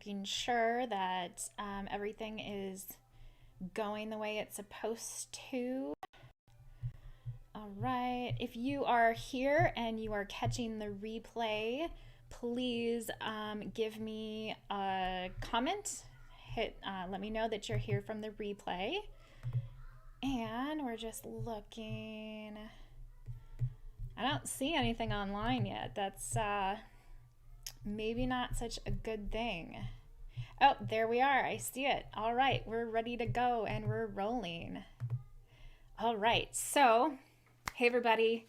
making sure that everything is going the way it's supposed to. All right. If you are here and you are catching the replay, please give me a comment. Let me know that you're here from the replay. And we're just looking. I don't see anything online yet. That's maybe not such a good thing. Oh, there we are. I see it. All right, we're ready to go and we're rolling. All right, so hey everybody.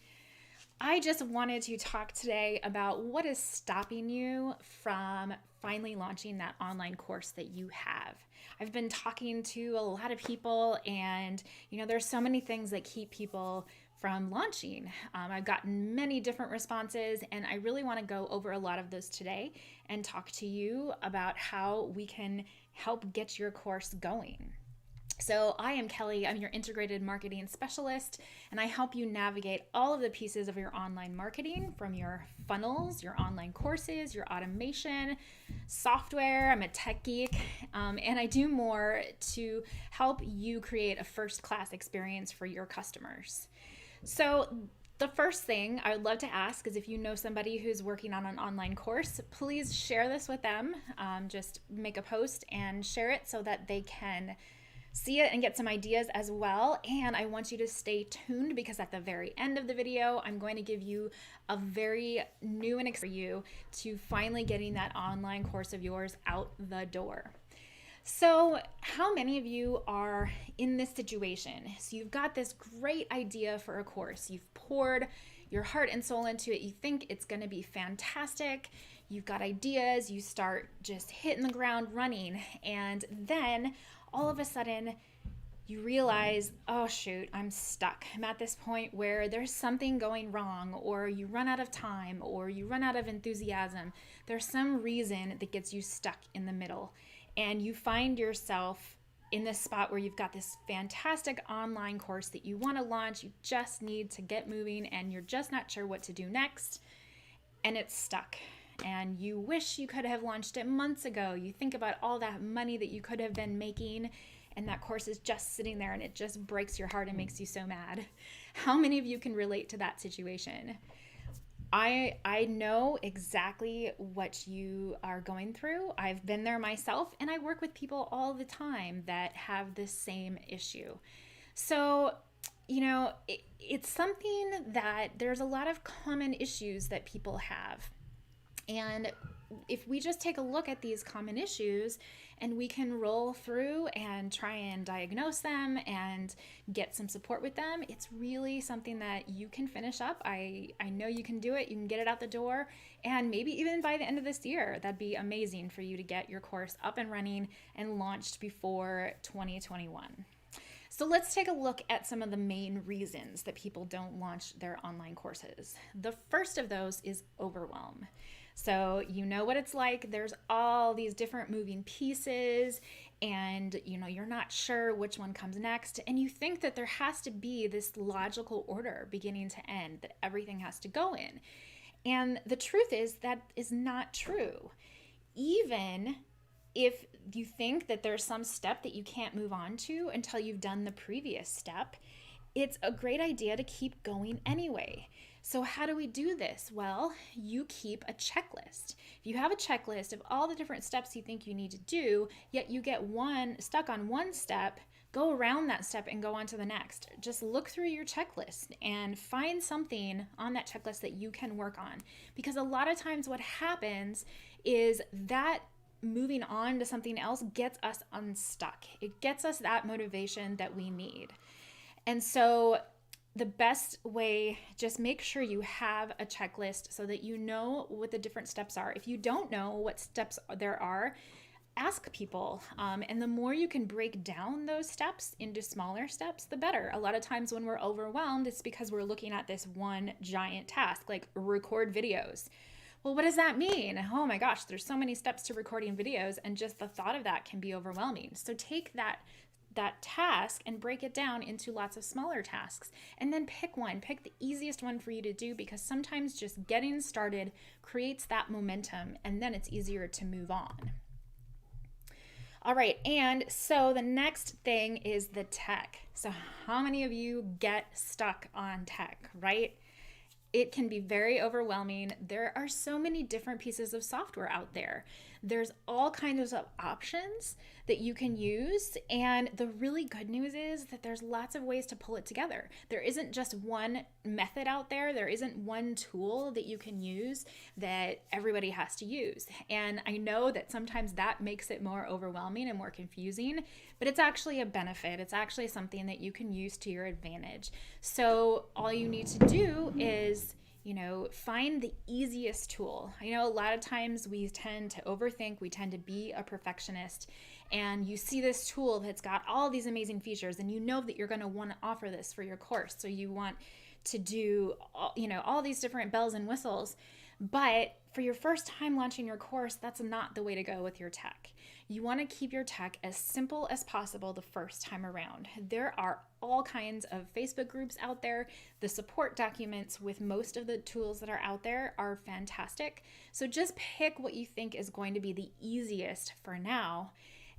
I just wanted to talk today about what is stopping you from finally launching that online course that you have. I've been talking to a lot of people, and there's so many things that keep people from launching. I've gotten many different responses, and I really want to go over a lot of those today and talk to you about how we can help get your course going. So I am Kelly, I'm your integrated marketing specialist, and I help you navigate all of the pieces of your online marketing, from your funnels, your online courses, your automation, software. I'm a tech geek, and I do more to help you create a first-class experience for your customers. So the first thing I would love to ask is, if you know somebody who's working on an online course, please share this with them. Just make a post and share it so that they can see it and get some ideas as well. And I want you to stay tuned, because at the very end of the video, I'm going to give you a very new and exciting for you to finally getting that online course of yours out the door. So how many of you are in this situation? So you've got this great idea for a course. You've poured your heart and soul into it. You think it's going to be fantastic. You've got ideas. You start just hitting the ground running. And then all of a sudden you realize, oh shoot, I'm stuck. I'm at this point where there's something going wrong, or you run out of time, or you run out of enthusiasm. There's some reason that gets you stuck in the middle. And you find yourself in this spot where you've got this fantastic online course that you want to launch. You just need to get moving, and you're just not sure what to do next. And it's stuck. And you wish you could have launched it months ago. You think about all that money that you could have been making, and that course is just sitting there, and it just breaks your heart and makes you so mad. How many of you can relate to that situation? I know exactly what you are going through. I've been there myself, and I work with people all the time that have this same issue. So, it's something that there's a lot of common issues that people have. And if we just take a look at these common issues, and we can roll through and try and diagnose them and get some support with them, it's really something that you can finish up. I know you can do it. You can get it out the door, and maybe even by the end of this year. That'd be amazing for you to get your course up and running and launched before 2021. So let's take a look at some of the main reasons that people don't launch their online courses. The first of those is overwhelm. So you know what it's like. There's all these different moving pieces, and you're not sure which one comes next, and you think that there has to be this logical order beginning to end that everything has to go in. And the truth is that is not true. Even if you think that there's some step that you can't move on to until you've done the previous step, it's a great idea to keep going anyway. So how do we do this? Well, you keep a checklist. If you have a checklist of all the different steps you think you need to do, yet you get stuck on one step, go around that step and go on to the next. Just look through your checklist and find something on that checklist that you can work on. Because a lot of times what happens is that moving on to something else gets us unstuck. It gets us that motivation that we need. And so the best way, just make sure you have a checklist so that you know what the different steps are. If you don't know what steps there are, ask people. And the more you can break down those steps into smaller steps, the better. A lot of times when we're overwhelmed, it's because we're looking at this one giant task, like record videos. Well, what does that mean? Oh my gosh, there's so many steps to recording videos, and just the thought of that can be overwhelming. So take that task and break it down into lots of smaller tasks, and then pick the easiest one for you to do, because sometimes just getting started creates that momentum, and then it's easier to move on. All right, and so the next thing is the tech. So how many of you get stuck on tech, right? It can be very overwhelming. There are so many different pieces of software out there. There's all kinds of options that you can use. And the really good news is that there's lots of ways to pull it together. There isn't just one method out there. There isn't one tool that you can use that everybody has to use. And I know that sometimes that makes it more overwhelming and more confusing, but it's actually a benefit. It's actually something that you can use to your advantage. So all you need to do is find the easiest tool. I know a lot of times we tend to overthink, we tend to be a perfectionist, and you see this tool that's got all these amazing features, and you know that you're going to want to offer this for your course. So you want to do, all these different bells and whistles. But for your first time launching your course, that's not the way to go with your tech. You want to keep your tech as simple as possible the first time around. There are all kinds of Facebook groups out there. The support documents with most of the tools that are out there are fantastic. So just pick what you think is going to be the easiest for now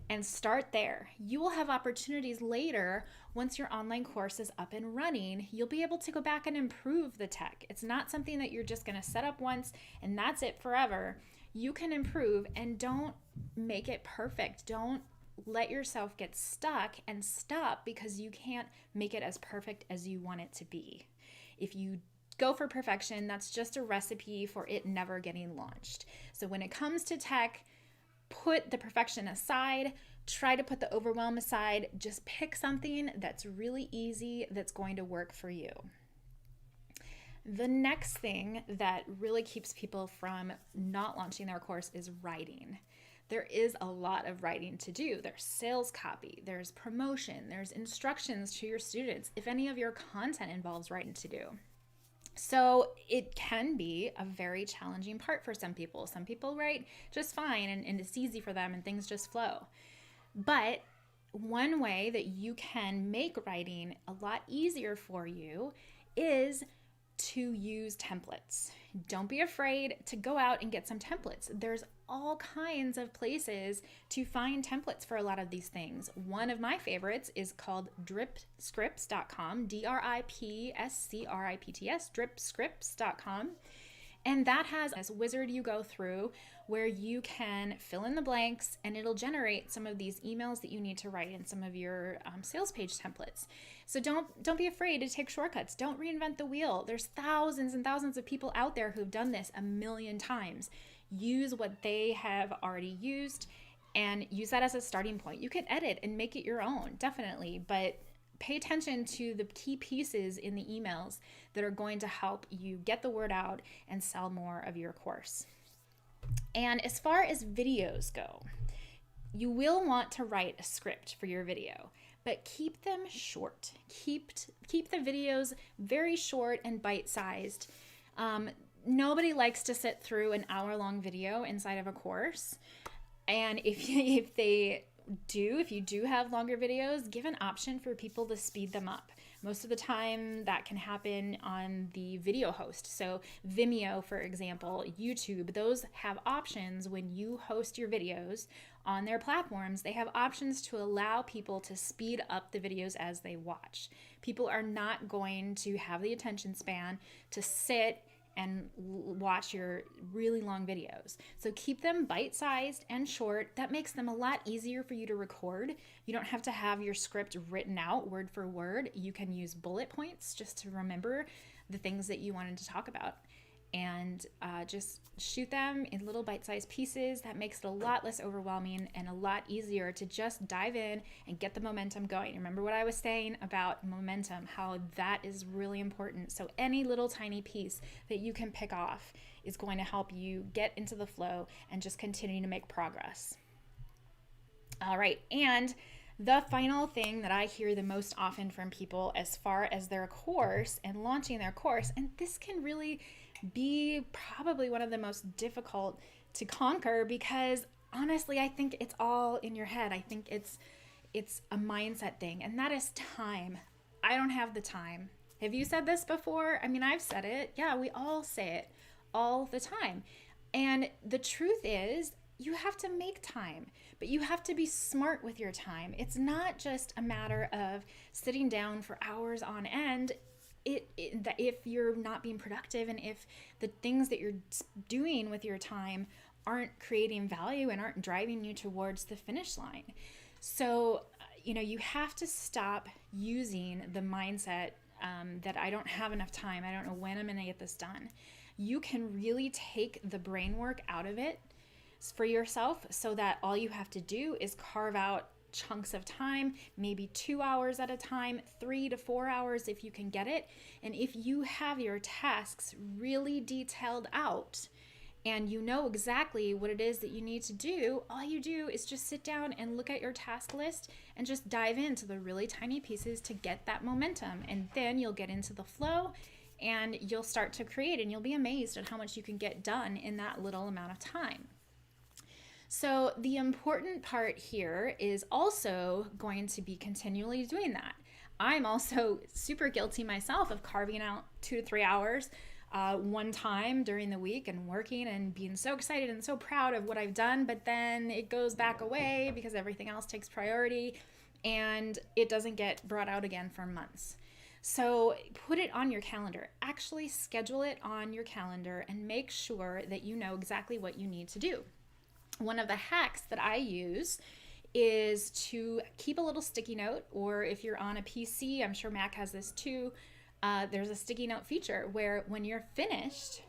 and start there. You will have opportunities later once your online course is up and running. You'll be able to go back and improve the tech. It's not something that you're just going to set up once and that's it forever. You can improve, and don't make it perfect. Don't let yourself get stuck and stop because you can't make it as perfect as you want it to be. If you go for perfection, that's just a recipe for it never getting launched. So when it comes to tech, put the perfection aside, try to put the overwhelm aside, just pick something that's really easy that's going to work for you. The next thing that really keeps people from not launching their course is writing. There is a lot of writing to do. There's sales copy, there's promotion, there's instructions to your students, if any of your content involves writing to do. So it can be a very challenging part for some people. Some people write just fine and it's easy for them and things just flow. But one way that you can make writing a lot easier for you is to use templates. Don't be afraid to go out and get some templates. There's all kinds of places to find templates for a lot of these things. One of my favorites is called dripscripts.com, DRIPSCRIPTS, dripscripts.com. And that has this wizard you go through where you can fill in the blanks and it'll generate some of these emails that you need to write in some of your sales page templates. So don't be afraid to take shortcuts. Don't reinvent the wheel. There's thousands and thousands of people out there who've done this a million times. Use what they have already used and use that as a starting point. You can edit and make it your own, definitely, but pay attention to the key pieces in the emails that are going to help you get the word out and sell more of your course. And as far as videos go, you will want to write a script for your video, but keep them short. Keep the videos very short and bite-sized. Nobody likes to sit through an hour-long video inside of a course. And if you do have longer videos, give an option for people to speed them up. Most of the time that can happen on the video host. So Vimeo, for example, YouTube, those have options when you host your videos on their platforms. They have options to allow people to speed up the videos as they watch. People are not going to have the attention span to sit and watch your really long videos. So keep them bite-sized and short. That makes them a lot easier for you to record. You don't have to have your script written out word for word. You can use bullet points just to remember the things that you wanted to talk about. And just shoot them in little bite-sized pieces. That makes it a lot less overwhelming and a lot easier to just dive in and get the momentum going. Remember what I was saying about momentum, how that is really important. So any little tiny piece that you can pick off is going to help you get into the flow and just continue to make progress. All right, and the final thing that I hear the most often from people as far as their course and launching their course, and this can really be probably one of the most difficult to conquer because honestly, I think it's all in your head. I think it's a mindset thing, and that is time. I don't have the time. Have you said this before? I mean, I've said it. Yeah, we all say it all the time. And the truth is, you have to make time, but you have to be smart with your time. It's not just a matter of sitting down for hours on end. If you're not being productive, and if the things that you're doing with your time aren't creating value and aren't driving you towards the finish line. So, you have to stop using the mindset that I don't have enough time. I don't know when I'm going to get this done. You can really take the brain work out of it for yourself, so that all you have to do is carve out chunks of time, maybe 2 hours at a time, 3 to 4 hours if you can get it. And if you have your tasks really detailed out and you know exactly what it is that you need to do, all you do is just sit down and look at your task list and just dive into the really tiny pieces to get that momentum. And then you'll get into the flow and you'll start to create, and you'll be amazed at how much you can get done in that little amount of time. So the important part here is also going to be continually doing that. I'm also super guilty myself of carving out 2 to 3 hours one time during the week and working and being so excited and so proud of what I've done, but then it goes back away because everything else takes priority and it doesn't get brought out again for months. So put it on your calendar. Actually schedule it on your calendar and make sure that you know exactly what you need to do. One of the hacks that I use is to keep a little sticky note, or if you're on a PC, I'm sure Mac has this too, there's a sticky note feature where when you're finished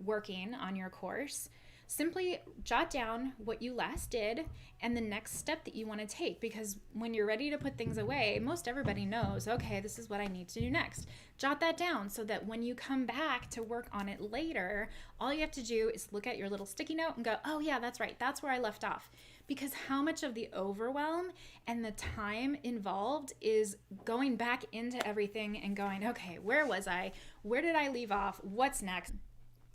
working on your course, simply jot down what you last did and the next step that you want to take. Because when you're ready to put things away, most everybody knows, okay, this is what I need to do next. Jot that down so that when you come back to work on it later, all you have to do is look at your little sticky note and go, oh yeah, that's right, that's where I left off. Because how much of the overwhelm and the time involved is going back into everything and going, okay, where was I? Where did I leave off? What's next?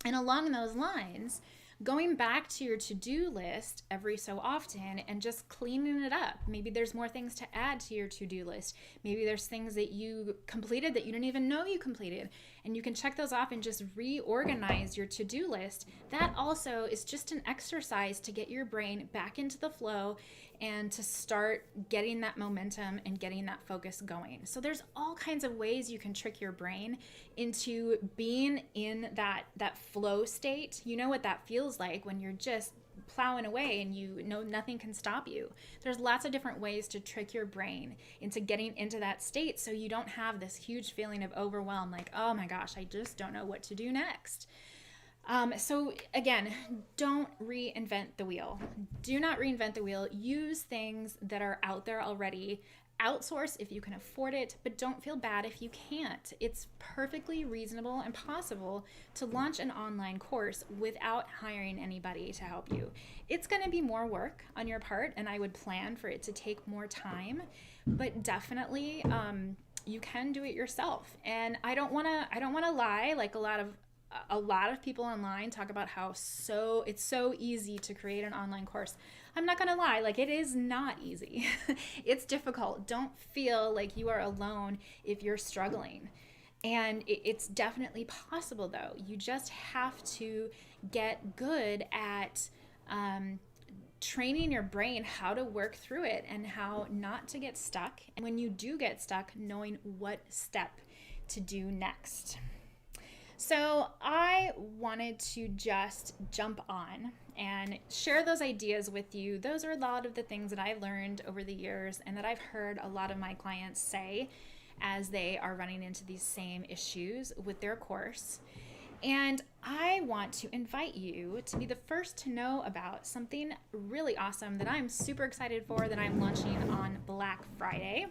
And along those lines, going back to your to-do list every so often and just cleaning it up. Maybe there's more things to add to your to-do list. Maybe there's things that you completed that you didn't even know you completed, and you can check those off and just reorganize your to-do list. That also is just an exercise to get your brain back into the flow and to start getting that momentum and getting that focus going. So there's all kinds of ways you can trick your brain into being in that flow state. You know what that feels like when you're just plowing away and you know nothing can stop you. There's lots of different ways to trick your brain into getting into that state so you don't have this huge feeling of overwhelm, like, oh my gosh, I just don't know what to do next. So again, don't reinvent the wheel. Do not reinvent the wheel. Use things that are out there already. Outsource if you can afford it, but don't feel bad if you can't. It's perfectly reasonable and possible to launch an online course without hiring anybody to help you. It's going to be more work on your part, and I would plan for it to take more time, but definitely you can do it yourself. And I don't want to lie, like a lot of people online talk about how it's so easy to create an online course. I'm not gonna lie, like, it is not easy. It's difficult. Don't feel like you are alone if you're struggling. And it's definitely possible though. You just have to get good at training your brain how to work through it and how not to get stuck. And when you do get stuck, knowing what step to do next. So I wanted to just jump on and share those ideas with you. Those are a lot of the things that I've learned over the years and that I've heard a lot of my clients say as they are running into these same issues with their course. And I want to invite you to be the first to know about something really awesome that I'm super excited for, that I'm launching on Black Friday.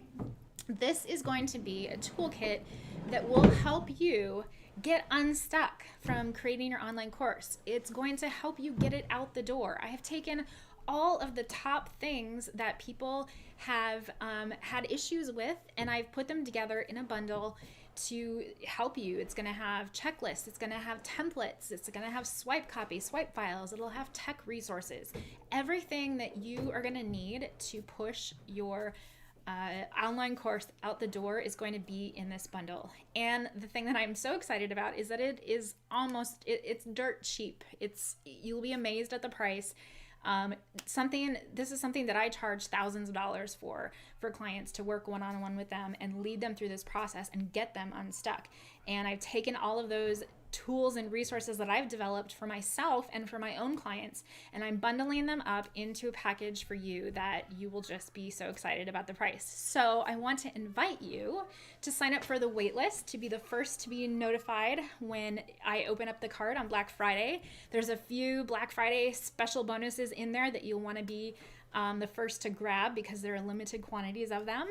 This is going to be a toolkit that will help you get unstuck from creating your online course. It's going to help you get it out the door. I have taken all of the top things that people have had issues with, and I've put them together in a bundle to help you. It's going to have checklists, it's going to have templates, it's going to have swipe copy, swipe files, it'll have tech resources. Everything that you are going to need to push your online course out the door is going to be in this bundle. And the thing that I'm so excited about is that it is it's dirt cheap. You'll be amazed at the price. This is something that I charge thousands of dollars for clients to work one-on-one with them and lead them through this process and get them unstuck. And I've taken all of those tools and resources that I've developed for myself and for my own clients, and I'm bundling them up into a package for you that you will just be so excited about the price. So I want to invite you to sign up for the waitlist to be the first to be notified when I open up the card on Black Friday. There's a few Black Friday special bonuses in there that you'll want to be the first to grab because there are limited quantities of them.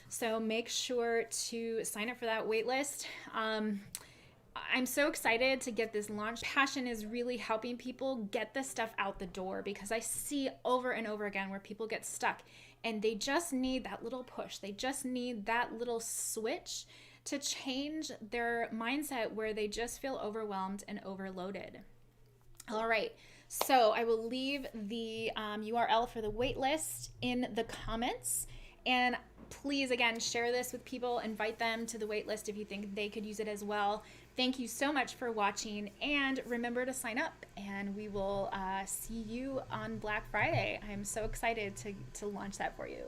So make sure to sign up for that waitlist. I'm so excited to get this launched. Passion is really helping people get this stuff out the door because I see over and over again where people get stuck and they just need that little push. They just need that little switch to change their mindset where they just feel overwhelmed and overloaded. All right, so I will leave the URL for the waitlist in the comments. And please, again, share this with people. Invite them to the waitlist if you think they could use it as well. Thank you so much for watching, and remember to sign up, and we will see you on Black Friday. I'm so excited to launch that for you.